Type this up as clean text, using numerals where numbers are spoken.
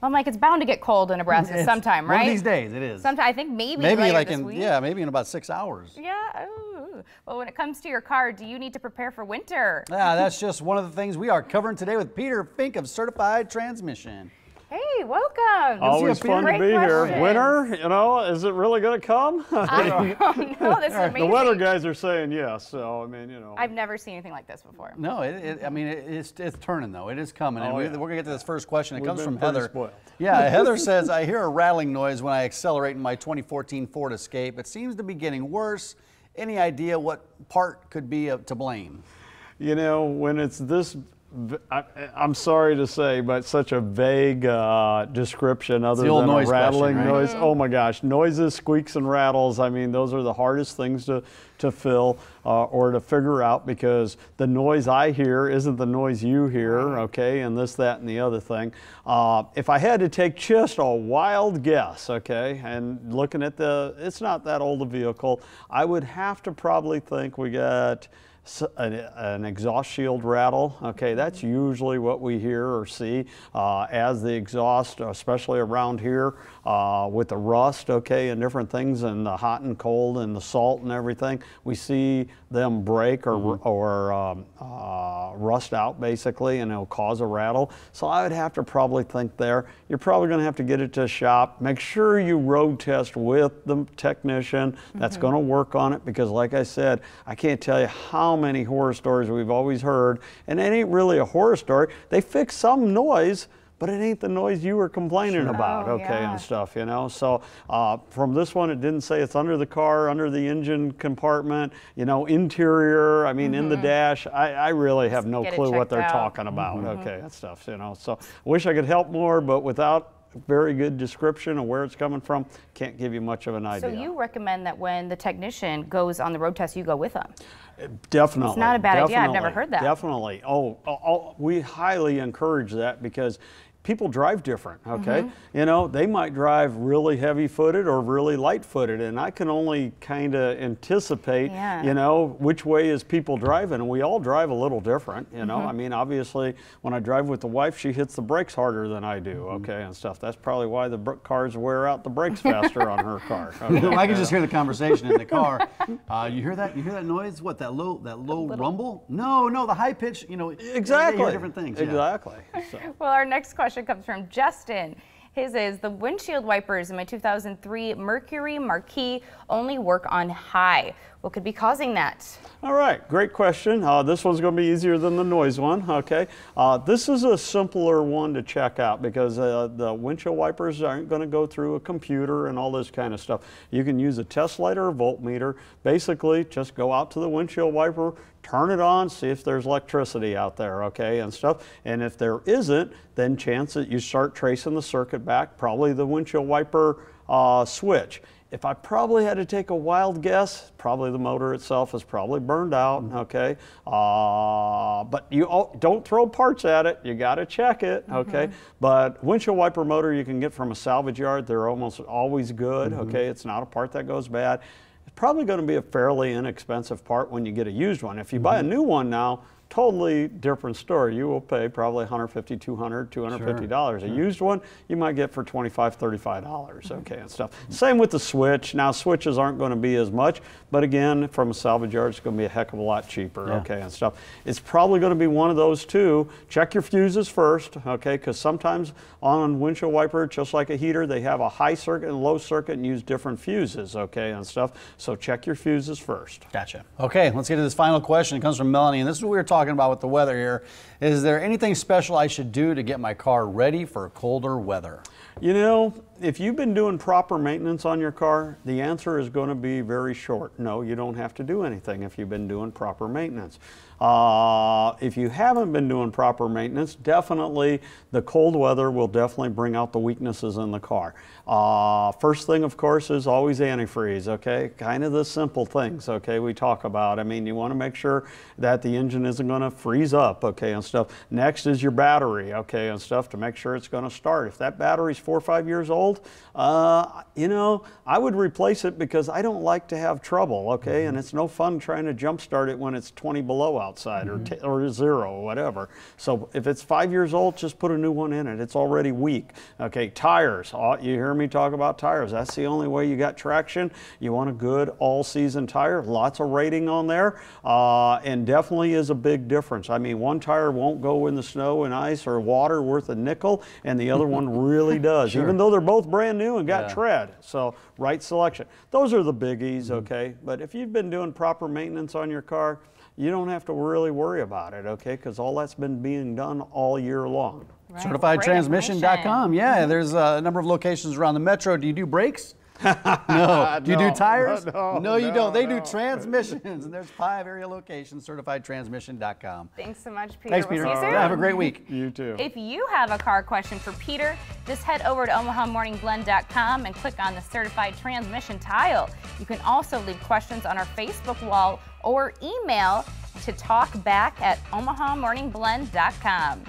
Well, Mike, it's bound to get cold in Nebraska sometime, right? One of these days, it is. Sometime, I think maybe like this in week. yeah, maybe in about 6 hours. Yeah. Ooh. Well, when it comes to your car, do you need to prepare for winter? Yeah, that's just one of the things we are covering today with Peter Fink of Certified Transmission. Hey, welcome. Always fun to be here. Winter, you know, is it really going to come? I don't know. This is amazing. The weather guys are saying yes, so I mean, you know. I've never seen anything like this before. No, I mean, it's turning though. It is coming. And we're going to get to this first question. It comes from pretty Heather. spoiled. Yeah, Heather says, I hear a rattling noise when I accelerate in my 2014 Ford Escape. It seems to be getting worse. Any idea what part could be to blame? You know, when it's this, I'm sorry to say, but such a vague description other than a rattling noise. Oh my gosh, noises, squeaks, and rattles. I mean, those are the hardest things to fill or to figure out, because the noise I hear isn't the noise you hear, okay, and this, that, and the other thing. If I had to take just a wild guess, okay, and looking at it's not that old a vehicle, I would have to probably think we got an exhaust shield rattle. Okay, that's usually what we hear or see as the exhaust, especially around here with the rust, okay, and different things, and the hot and cold and the salt and everything. We see them break or rust out basically, and it'll cause a rattle. So I would have to probably think there. You're probably going to have to get it to a shop. Make sure you road test with the technician that's going to work on it, because like I said, I can't tell you how many horror stories we've always heard, and it ain't really a horror story. They fix some noise, but it ain't the noise you were complaining about, okay, and stuff, you know. So from this one, it didn't say it's under the car, under the engine compartment, you know, interior, I mean, in the dash. I really have no clue what they're talking about, okay, and stuff, you know. So I wish I could help more, but without very good description of where it's coming from, can't give you much of an idea. So you recommend that when the technician goes on the road test, you go with them? Definitely. It's not a bad idea. I've never heard that. Definitely. We highly encourage that, because people drive different, okay? You know, they might drive really heavy-footed or really light-footed, and I can only kind of anticipate, you know, which way is people driving, and we all drive a little different, you know? I mean, obviously, when I drive with the wife, she hits the brakes harder than I do, okay, and stuff. That's probably why the cars wear out the brakes faster on her car. Okay? I can just hear the conversation in the car. You hear that? You hear that noise? What, that low rumble? No, the high pitch, you know. Exactly. They hear different things. Exactly. So. Well, our next question comes from Justin. His is, the windshield wipers in my 2003 Mercury Marquis only work on high. What could be causing that? All right, great question. This one's going to be easier than the noise one, okay? This is a simpler one to check out, because the windshield wipers aren't going to go through a computer and all this kind of stuff. You can use a test light or a voltmeter. Basically, just go out to the windshield wiper, turn it on, see if there's electricity out there, okay, and stuff. And if there isn't, then chance that you start tracing the circuit back, probably the windshield wiper switch. If I probably had to take a wild guess, probably the motor itself is probably burned out, okay? But you don't throw parts at it. You got to check it, okay? But windshield wiper motor you can get from a salvage yard. They're almost always good, okay? It's not a part that goes bad. It's probably going to be a fairly inexpensive part when you get a used one. If you buy a new one now, totally different story. You will pay probably $150, $200, $250. A used one you might get for $25, $35, okay, and stuff. Same with the switch. Now switches aren't going to be as much, but again, from a salvage yard, it's going to be a heck of a lot cheaper, okay, and stuff. It's probably going to be one of those two. Check your fuses first, okay, because sometimes on windshield wiper, just like a heater, they have a high circuit and low circuit and use different fuses, okay, and stuff. So check your fuses first. Gotcha. Okay, let's get to this final question. It comes from Melanie, and this is what we were talking about with the weather here. Is there anything special I should do to get my car ready for colder weather? You know, if you've been doing proper maintenance on your car, the answer is going to be very short. No, you don't have to do anything if you've been doing proper maintenance. If you haven't been doing proper maintenance, definitely the cold weather will definitely bring out the weaknesses in the car. First thing, of course, is always antifreeze, okay? Kind of the simple things, okay, we talk about. I mean, you want to make sure that the engine isn't going to freeze up, okay, and stuff. Next is your battery, okay, and stuff, to make sure it's going to start. If that battery's 4 or 5 years old, you know, I would replace it, because I don't like to have trouble, okay, and it's no fun trying to jump start it when it's 20 below outside. outside, or 0, or whatever. So if it's 5 years old, just put a new one in it. It's already weak. Okay, tires. You hear me talk about tires. That's the only way you got traction. You want a good all-season tire. Lots of rating on there, and definitely is a big difference. I mean, one tire won't go in the snow and ice or water worth a nickel, and the other one really does, Sure. even though they're both brand new and got tread. So right selection. Those are the biggies, okay? But if you've been doing proper maintenance on your car, you don't have to really worry about it, okay? Because all that's been being done all year long. Right. CertifiedTransmission.com. Yeah, there's a number of locations around the metro. Do you do brakes? No. Do you do tires? No, you don't. They do transmissions, and there's 5 area locations. CertifiedTransmission.com. Thanks so much, Peter. Thanks, Peter. We'll see you soon. Have a great week. You too. If you have a car question for Peter, just head over to OmahaMorningBlend.com and click on the Certified Transmission tile. You can also leave questions on our Facebook wall or email to talkback@OmahaMorningBlend.com.